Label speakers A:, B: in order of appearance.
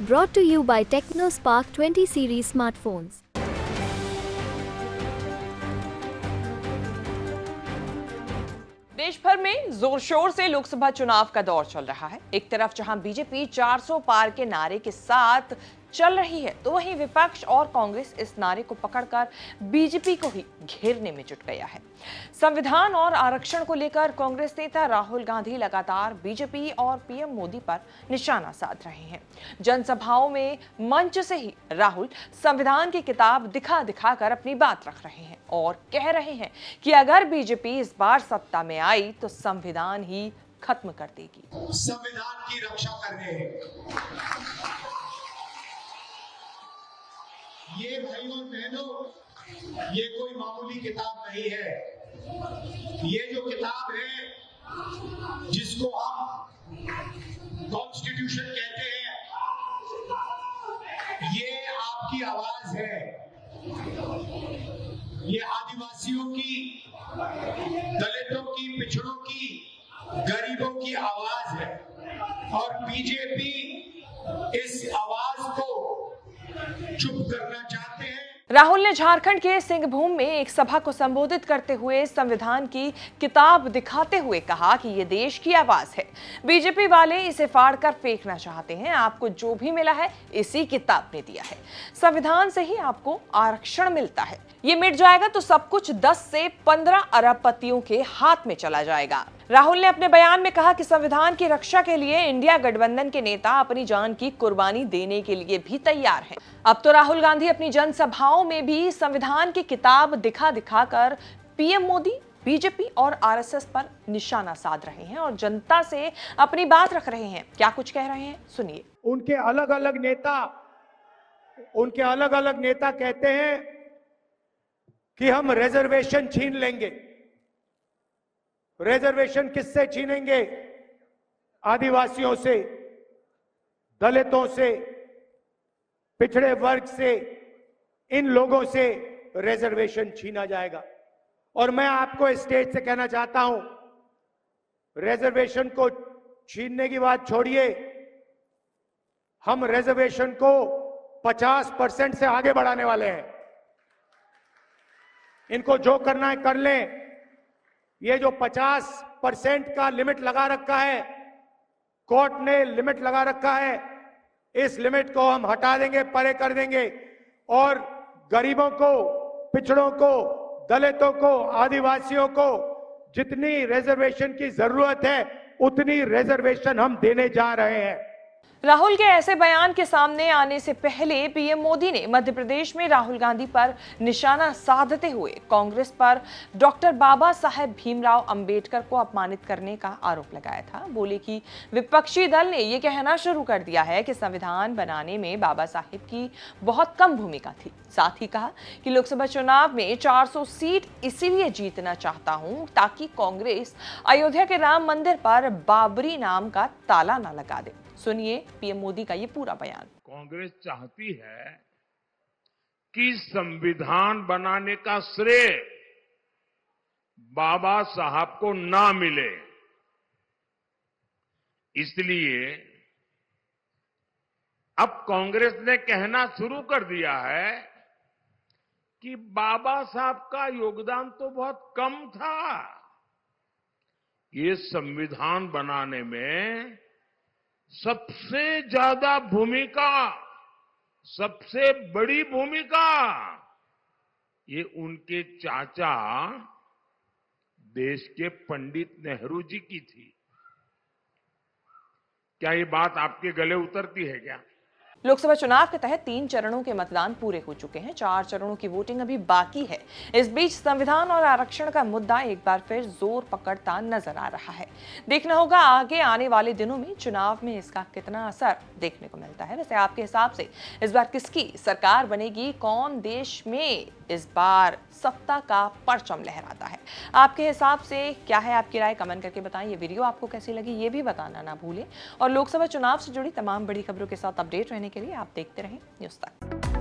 A: Brought to you by TechnoSpark 20 series smartphones.
B: देश भर में जोर शोर से लोकसभा चुनाव का दौर चल रहा है। एक तरफ जहां बीजेपी 400 पार के नारे के साथ चल रही है, तो वहीं विपक्ष और कांग्रेस इस नारे को पकड़कर बीजेपी को ही घेरने में जुट गया है। संविधान और आरक्षण को लेकर कांग्रेस नेता राहुल गांधी लगातार बीजेपी और पीएम मोदी पर निशाना साध रहे हैं। जनसभाओं में मंच से ही राहुल संविधान की किताब दिखा दिखा कर अपनी बात रख रहे हैं और कह रहे हैं कि अगर बीजेपी इस बार सत्ता में आई तो संविधान ही खत्म कर देगी।
C: संविधान की रक्षा कर रहे हैं। ये भाइयों बहनों, ये कोई मामूली किताब नहीं है। ये जो किताब है, जिसको हम कॉन्स्टिट्यूशन कहते हैं, ये आपकी आवाज है। ये आदिवासियों की, दलितों की, पिछड़ों की, गरीबों की आवाज है और बीजेपी इस आवाज को चुप करना चाहते हैं।
B: राहुल ने झारखंड के सिंहभूम में एक सभा को संबोधित करते हुए संविधान की किताब दिखाते हुए कहा कि ये देश की आवाज है। बीजेपी वाले इसे फाड़कर फेंकना चाहते हैं। आपको जो भी मिला है इसी किताब ने दिया है। संविधान से ही आपको आरक्षण मिलता है। ये मिट जाएगा तो सब कुछ 10 से 15 अरबपतियों के हाथ में चला जाएगा। राहुल ने अपने बयान में कहा कि संविधान की रक्षा के लिए इंडिया गठबंधन के नेता अपनी जान की कुर्बानी देने के लिए भी तैयार हैं। अब तो राहुल गांधी अपनी जनसभाओं में भी संविधान की किताब दिखा दिखा कर पीएम मोदी, बीजेपी और आरएसएस पर निशाना साध रहे हैं और जनता से अपनी बात रख रहे हैं। क्या कुछ कह रहे हैं, सुनिए।
D: उनके अलग अलग नेता कहते हैं कि हम रिजर्वेशन छीन लेंगे। रिजर्वेशन किससे छीनेंगे? आदिवासियों से, दलितों से, पिछड़े वर्ग से, इन लोगों से रिजर्वेशन छीना जाएगा। और मैं आपको इस स्टेज से कहना चाहता हूं, रिजर्वेशन को छीनने की बात छोड़िए, हम रिजर्वेशन को 50% से आगे बढ़ाने वाले हैं। इनको जो करना है कर लें। ये जो 50% का लिमिट लगा रखा है, कोर्ट ने लिमिट लगा रखा है, इस लिमिट को हम हटा देंगे, परे कर देंगे और गरीबों को, पिछड़ों को, दलितों को, आदिवासियों को जितनी रिजर्वेशन की जरूरत है उतनी रिजर्वेशन हम देने जा रहे हैं।
B: राहुल के ऐसे बयान के सामने आने से पहले पीएम मोदी ने मध्य प्रदेश में राहुल गांधी पर निशाना साधते हुए कांग्रेस पर डॉक्टर बाबा साहेब भीमराव अंबेडकर को अपमानित करने का आरोप लगाया था। बोले कि विपक्षी दल ने यह कहना शुरू कर दिया है कि संविधान बनाने में बाबा साहेब की बहुत कम भूमिका थी। साथ ही कहा कि लोकसभा चुनाव में 400 सीट इसीलिए जीतना चाहता हूं ताकि कांग्रेस अयोध्या के राम मंदिर पर बाबरी नाम का ताला ना लगा दे। सुनिए पीएम मोदी का ये पूरा बयान।
E: कांग्रेस चाहती है कि संविधान बनाने का श्रेय बाबा साहब को ना मिले, इसलिए अब कांग्रेस ने कहना शुरू कर दिया है कि बाबा साहब का योगदान तो बहुत कम था। ये संविधान बनाने में सबसे ज्यादा भूमिका, सबसे बड़ी भूमिका ये उनके चाचा देश के पंडित नेहरू जी की थी। क्या ये बात आपके गले उतरती है क्या?
B: लोकसभा चुनाव के तहत 3 चरणों के मतदान पूरे हो चुके हैं। 4 चरणों की वोटिंग अभी बाकी है। इस बीच संविधान और आरक्षण का मुद्दा एक बार फिर जोर पकड़ता नजर आ रहा है। देखना होगा आगे आने वाले दिनों में चुनाव में इसका कितना असर देखने को मिलता है। वैसे आपके हिसाब से इस बार किसकी सरकार बनेगी? कौन देश में इस बार सत्ता का परचम लहराता है? आपके हिसाब से क्या है? आपकी राय कमेंट करके बताएं। ये वीडियो आपको कैसी लगी ये भी बताना ना भूलें और लोकसभा चुनाव से जुड़ी तमाम बड़ी खबरों के साथ अपडेट रहने के लिए आप देखते रहें न्यूज़ तक।